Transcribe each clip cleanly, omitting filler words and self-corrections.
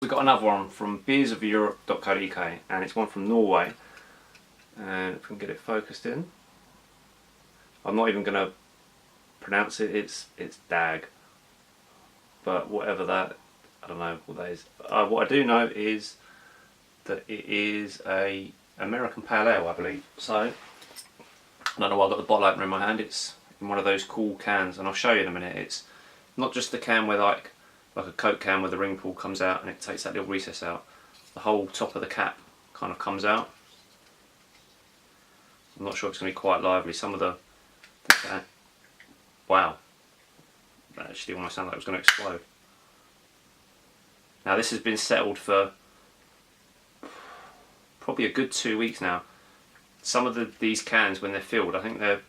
We've got another one from beers.If.co.uk, and it's one from Norway. And if we can get it focused in, I'm not even going to pronounce it. It's Dag, but whatever that, I don't know what that is. What I do know is that it is a American Pale Ale, I believe. So I don't know why I've got the bottle opener in my hand. It's in one of those cool cans, and I'll show you in a minute. It's not just the can where like a Coke can where the ring pull comes out and it takes that little recess out. The whole top of the cap kind of comes out. I'm not sure it's going to be quite lively. Some of the wow, that actually almost sounded like it was going to explode. Now this has been settled for probably a good 2 weeks now. Some of these cans, when they're filled, I think they're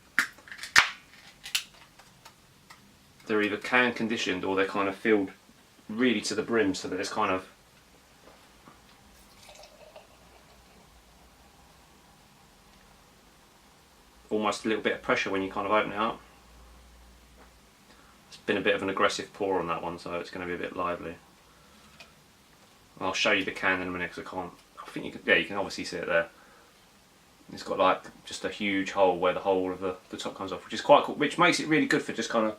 either can conditioned or they're kind of filled really to the brim, so that there's kind of almost a little bit of pressure when you kind of open it up. It's been a bit of an aggressive pour on that one, so it's going to be a bit lively. I'll show you the can in a minute because I think you can, yeah, you can obviously see it there. It's got like just a huge hole where the whole of the top comes off, which is quite cool, which makes it really good for just kind of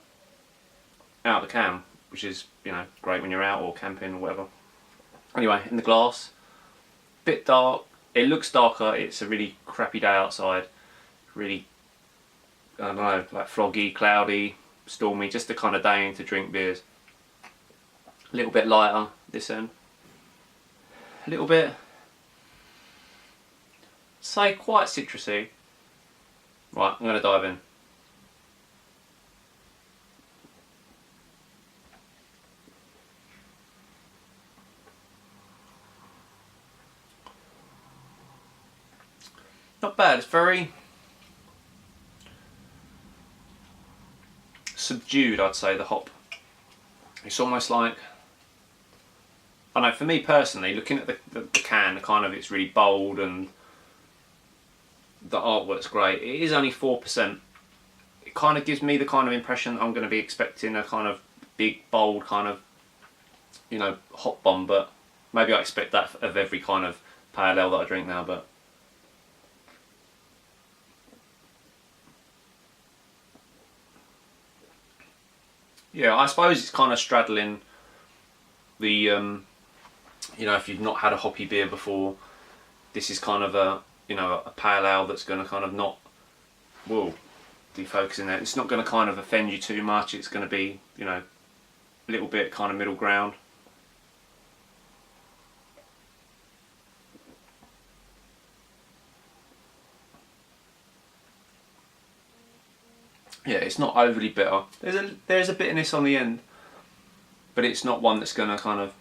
out of the can, which is, you know, great when you're out or camping or whatever. Anyway, in the glass, bit dark. It looks darker. It's a really crappy day outside. Really, I don't know, like foggy, cloudy, stormy, just the kind of day to drink beers. A little bit lighter this end. A little bit, say, quite citrusy. Right, I'm going to dive in. Not bad, it's very subdued, I'd say, the hop. It's almost like, I don't know, for me personally, looking at the can, it's really bold and the artwork's great. It is only 4%. It kind of gives me the kind of impression that I'm going to be expecting a kind of big, bold kind of, you know, hop bomb, but maybe I expect that of every kind of pale ale that I drink now, but yeah, I suppose it's kind of straddling the, you know, if you've not had a hoppy beer before, this is kind of a, you know, a pale ale that's going to kind of not, whoa, defocusing there. It's not going to kind of offend you too much. It's going to be, you know, a little bit kind of middle ground. Yeah, it's not overly bitter. There's a bitterness on the end, but it's not one that's going to kind of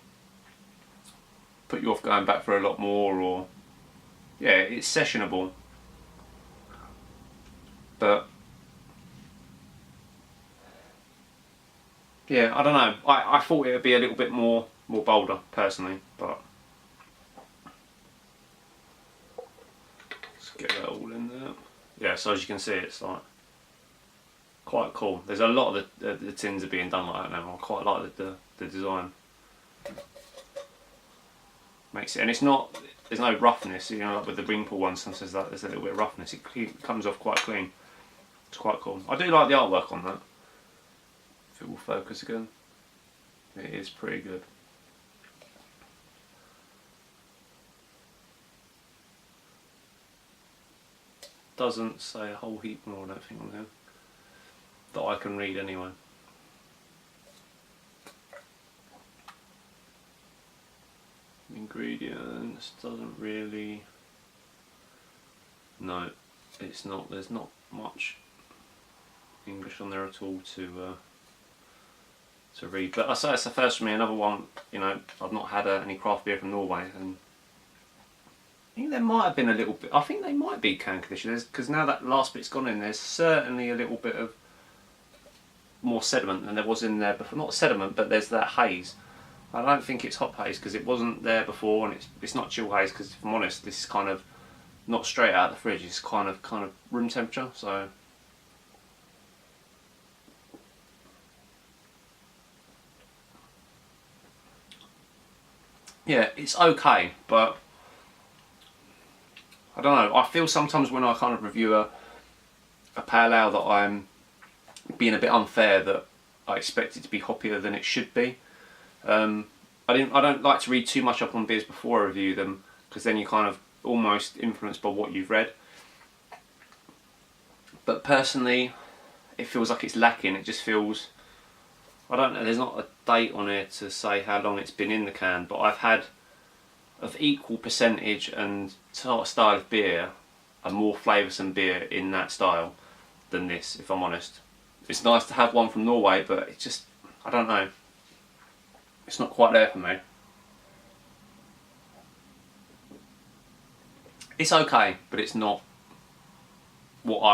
put you off going back for a lot more, or yeah, it's sessionable. But yeah, I don't know. I thought it would be a little bit more bolder personally, but let's get that all in there. Yeah, so as you can see, it's like quite cool. There's a lot of the tins are being done like that now. I quite like the design. Makes it, and it's not, there's no roughness, you know, like with the ring pull one, sometimes there's a little bit of roughness. It comes off quite clean. It's quite cool. I do like the artwork on that. If it will focus again. It is pretty good. Doesn't say a whole heap more, I don't think, on there. That I can read anyway. Ingredients doesn't really, no, it's not, there's not much English on there at all to read, but I say it's the first for me. Another one, you know, I've not had any craft beer from Norway, and I think there might have been a little bit, I think they might be can conditioned, because now that last bit's gone in, there's certainly a little bit of more sediment than there was in there before. Not sediment, but there's that haze. I don't think it's hop haze because it wasn't there before, and it's not chill haze because, if I'm honest, this is kind of not straight out of the fridge. It's kind of room temperature. So yeah, it's okay, but I don't know. I feel sometimes when I kind of review a pale ale that I'm being a bit unfair, that I expect it to be hoppier than it should be. I don't like to read too much up on beers before I review them, because then you're kind of almost influenced by what you've read. But personally, it feels like it's lacking. It just feels, I don't know, there's not a date on it to say how long it's been in the can, but I've had of equal percentage and style of beer, a more flavoursome beer in that style than this, if I'm honest. It's nice to have one from Norway, but it's just, I don't know, it's not quite there for me. It's okay, but it's not what I